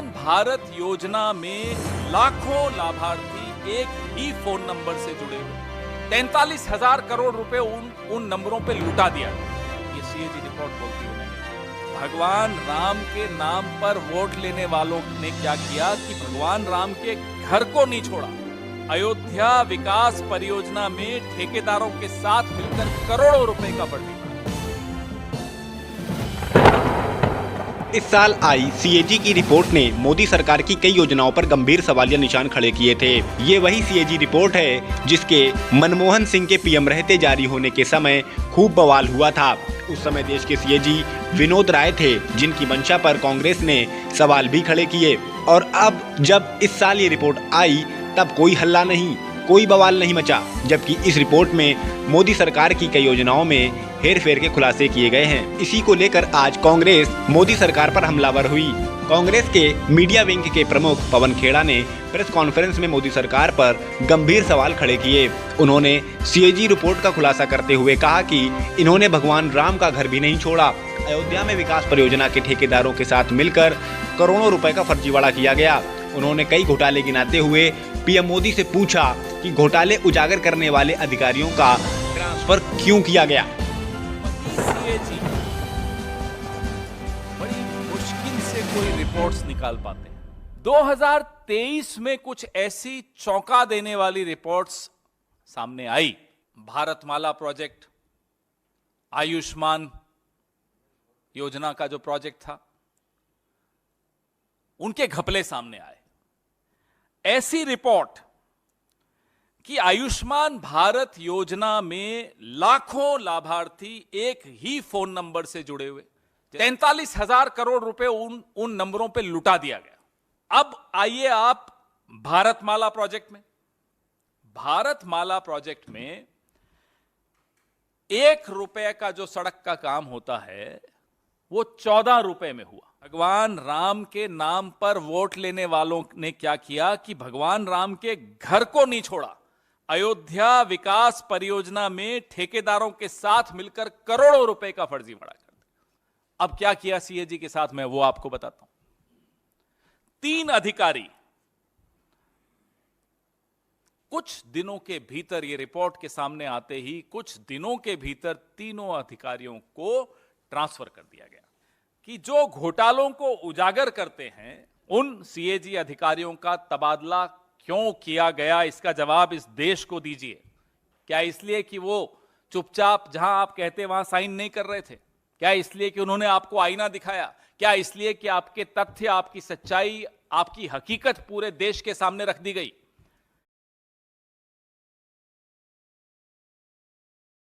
आयुष्मान भारत योजना में लाखों लाभार्थी एक ही फोन नंबर से जुड़े हुए 43,000 करोड़ रुपए उन नंबरों पे लुटा दिया। ये सीएजी रिपोर्ट बोलती है। भगवान राम के नाम पर वोट लेने वालों ने क्या किया कि भगवान राम के घर को नहीं छोड़ा। अयोध्या विकास परियोजना में ठेकेदारों के साथ मिलकर करोड़ों रुपए का बढ़ी। इस साल आई सीएजी की रिपोर्ट ने मोदी सरकार की कई योजनाओं पर गंभीर सवालिया निशान खड़े किए थे। ये वही सीएजी रिपोर्ट है जिसके मनमोहन सिंह के पीएम रहते जारी होने के समय खूब बवाल हुआ था। उस समय देश के सीएजी विनोद राय थे, जिनकी मंशा पर कांग्रेस ने सवाल भी खड़े किए। और अब जब इस साल ये रिपोर्ट आई तब कोई हल्ला नहीं, कोई बवाल नहीं मचा, जबकि इस रिपोर्ट में मोदी सरकार की कई योजनाओं में हेरफेर के खुलासे किए गए हैं। इसी को लेकर आज कांग्रेस मोदी सरकार पर हमलावर हुई। कांग्रेस के मीडिया विंग के प्रमुख पवन खेड़ा ने प्रेस कॉन्फ्रेंस में मोदी सरकार पर गंभीर सवाल खड़े किए। उन्होंने सीएजी रिपोर्ट का खुलासा करते हुए कहा कि इन्होंने भगवान राम का घर भी नहीं छोड़ा। अयोध्या में विकास परियोजना के ठेकेदारों के साथ मिलकर करोड़ों रुपए का फर्जीवाड़ा किया गया। उन्होंने कई घोटाले गिनाते हुए पीएम मोदी से पूछा कि घोटाले उजागर करने वाले अधिकारियों का ट्रांसफर क्यों किया गया। सीएजी बड़ी मुश्किल से कोई रिपोर्ट्स निकाल पाते हैं। 2023 में कुछ ऐसी चौंका देने वाली रिपोर्ट्स सामने आई। भारतमाला प्रोजेक्ट, आयुष्मान योजना का जो प्रोजेक्ट था, उनके घपले सामने आए। ऐसी रिपोर्ट कि आयुष्मान भारत योजना में लाखों लाभार्थी एक ही फोन नंबर से जुड़े हुए 43,000 करोड़ रुपए उन नंबरों पे लुटा दिया गया। अब आइए आप भारतमाला प्रोजेक्ट में। भारतमाला प्रोजेक्ट में 1 रुपए का जो सड़क का काम होता है वो 14 रुपए में हुआ। भगवान राम के नाम पर वोट लेने वालों ने क्या किया कि भगवान राम के घर को नहीं छोड़ा। अयोध्या विकास परियोजना में ठेकेदारों के साथ मिलकर करोड़ों रुपए का फर्जीवाड़ा कर दिया। अब क्या किया सीएजी के साथ, मैं वो आपको बताता हूं। 3 अधिकारी कुछ दिनों के भीतर, ये रिपोर्ट के सामने आते ही कुछ दिनों के भीतर तीनों अधिकारियों को ट्रांसफर कर दिया गया कि जो घोटालों को उजागर करते हैं उन सीएजी अधिकारियों का तबादला क्यों किया गया, इसका जवाब इस देश को दीजिए। क्या इसलिए कि वो चुपचाप जहां आप कहते वहां साइन नहीं कर रहे थे? क्या इसलिए कि उन्होंने आपको आईना दिखाया? क्या इसलिए कि आपके तथ्य, आपकी सच्चाई, आपकी हकीकत पूरे देश के सामने रख दी गई?